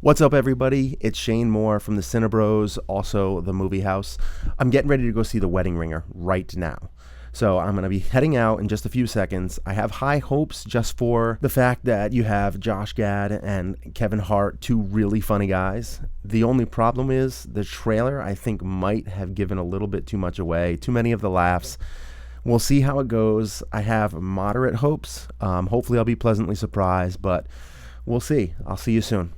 What's up, everybody? It's Shane Moore from the CineBros, also the movie house. I'm getting ready to go see The Wedding Ringer right now. So I'm going to be heading out in just a few seconds. I have high hopes just for the fact that you have Josh Gad and Kevin Hart, two really funny guys. The only problem is the trailer, I think, might have given a little bit too much away, too many of the laughs. We'll see how it goes. I have moderate hopes. Hopefully I'll be pleasantly surprised, but we'll see. I'll see you soon.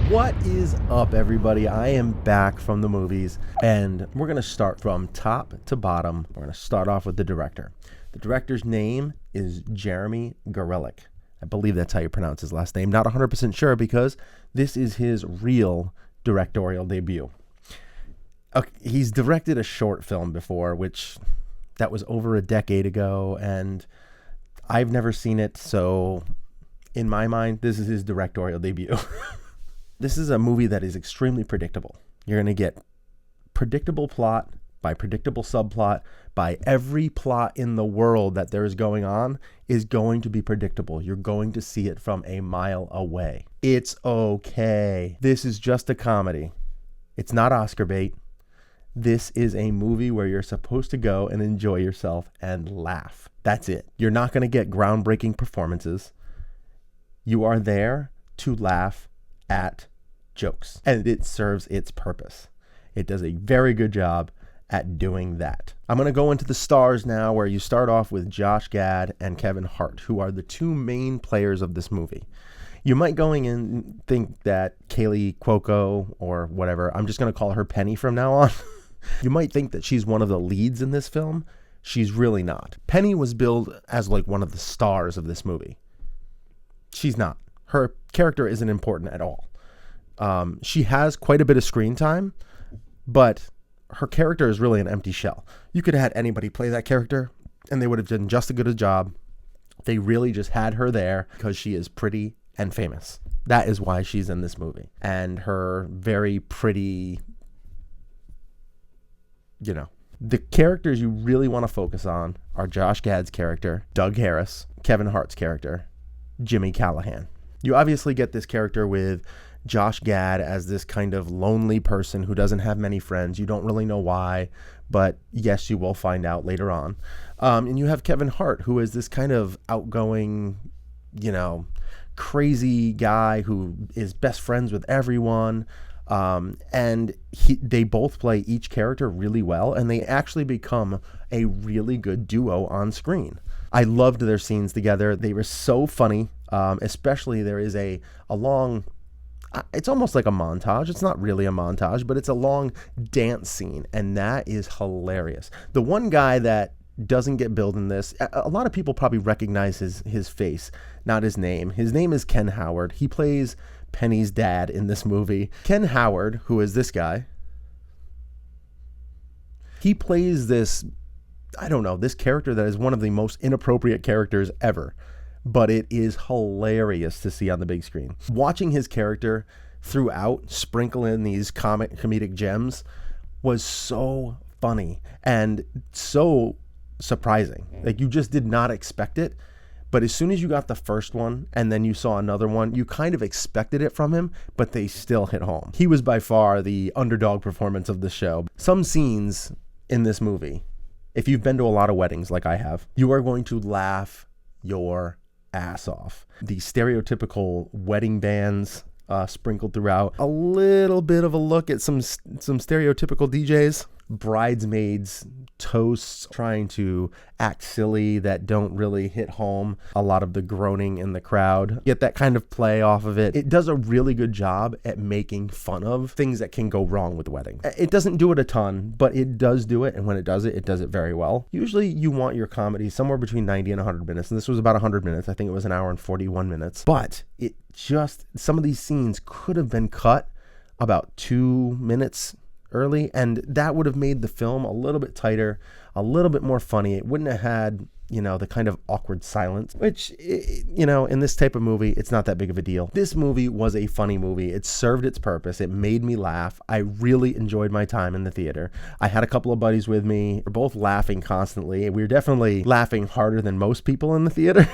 What is up, everybody? I am back from the movies, and we're going to start from top to bottom. We're going to start off with the director. The director's name is Jeremy Gurelick. I believe that's how you pronounce his last name. Not 100% sure because this is his real directorial debut. Okay, he's directed a short film before, which that was over a decade ago, and I've never seen it, so in my mind, this is his directorial debut. This is a movie that is extremely predictable. You're going to get predictable plot by predictable subplot by every plot in the world that there is going on is going to be predictable. You're going to see it from a mile away. It's okay. This is just a comedy. It's not Oscar bait. This is a movie where you're supposed to go and enjoy yourself and laugh. That's it. You're not going to get groundbreaking performances. You are there to laugh at jokes, and it serves its purpose. It does a very good job at doing that. I'm going to go into the stars now, where you start off with Josh Gad and Kevin Hart, who are the two main players of this movie. You might going in and think that Kaylee Cuoco, or whatever, I'm just going to call her Penny from now on. You might think that she's one of the leads in this film. She's really not. Penny was billed as like one of the stars of this movie. She's not. Her character isn't important at all. She has quite a bit of screen time, but her character is really an empty shell. You could have had anybody play that character, and they would have done just as good a job. They really just had her there because she is pretty and famous. That is why she's in this movie. And her very pretty, the characters you really want to focus on are Josh Gad's character, Doug Harris, Kevin Hart's character, Jimmy Callahan. You obviously get this character with Josh Gad as this kind of lonely person who doesn't have many friends. You don't really know why, but yes, you will find out later on. And you have Kevin Hart, who is this kind of outgoing, crazy guy who is best friends with everyone. And they both play each character really well, and they actually become a really good duo on screen. I loved their scenes together. They were so funny. Especially there is a long, it's almost like a montage. It's not really a montage, but it's a long dance scene, and that is hilarious. The one guy that doesn't get billed in this, a lot of people probably recognize his face, not his name. His name is Ken Howard. He plays Penny's dad in this movie. Ken Howard, who is this guy, he plays this, this character that is one of the most inappropriate characters ever. But it is hilarious to see on the big screen. Watching his character throughout sprinkle in these comedic gems was so funny and so surprising. Like, you just did not expect it. But as soon as you got the first one and then you saw another one, you kind of expected it from him, but they still hit home. He was by far the underdog performance of the show. Some scenes in this movie, if you've been to a lot of weddings like I have, you are going to laugh your ass off. The stereotypical wedding bands sprinkled throughout, a little bit of a look at some stereotypical DJs, bridesmaids, toasts trying to act silly that don't really hit home, a lot of the groaning in the crowd, get that kind of play off of it. It does a really good job at making fun of things that can go wrong with weddings. It doesn't do it a ton, but it does do it, and when it does it very well. Usually you want your comedy somewhere between 90 and 100 minutes, and this was about 100 minutes. I think it was an hour and 41 minutes, but some of these scenes could have been cut about 2 minutes early, and that would have made the film a little bit tighter, a little bit more funny. It wouldn't have had the kind of awkward silence, which, in this type of movie, it's not that big of a deal. This movie was a funny movie. It served its purpose. It made me laugh. I really enjoyed my time in the theater. I had a couple of buddies with me. We're both laughing constantly. We were definitely laughing harder than most people in the theater,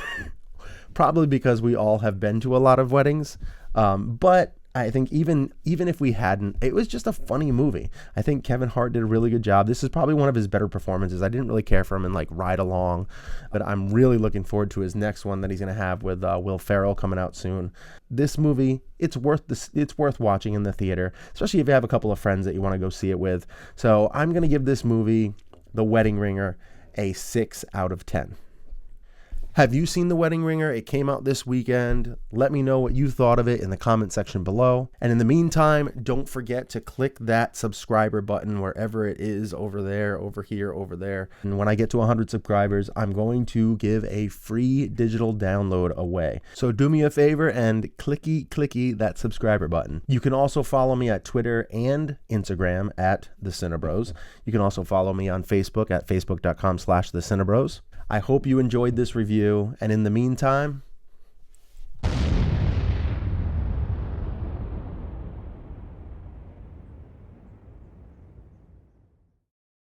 probably because we all have been to a lot of weddings. But I think even if we hadn't, it was just a funny movie. I think Kevin Hart did a really good job. This is probably one of his better performances. I didn't really care for him in like Ride Along, but I'm really looking forward to his next one that he's going to have with Will Ferrell coming out soon. This movie, it's worth watching in the theater, especially if you have a couple of friends that you want to go see it with. So I'm going to give this movie, The Wedding Ringer, a 6 out of 10. Have you seen The Wedding Ringer? It came out this weekend. Let me know what you thought of it in the comment section below. And in the meantime, don't forget to click that subscriber button wherever it is, over there, over here, over there. And when I get to 100 subscribers, I'm going to give a free digital download away. So do me a favor and clicky that subscriber button. You can also follow me at Twitter and Instagram at the CineBros. You can also follow me on Facebook at facebook.com/the CineBros. I hope you enjoyed this review, and in the meantime,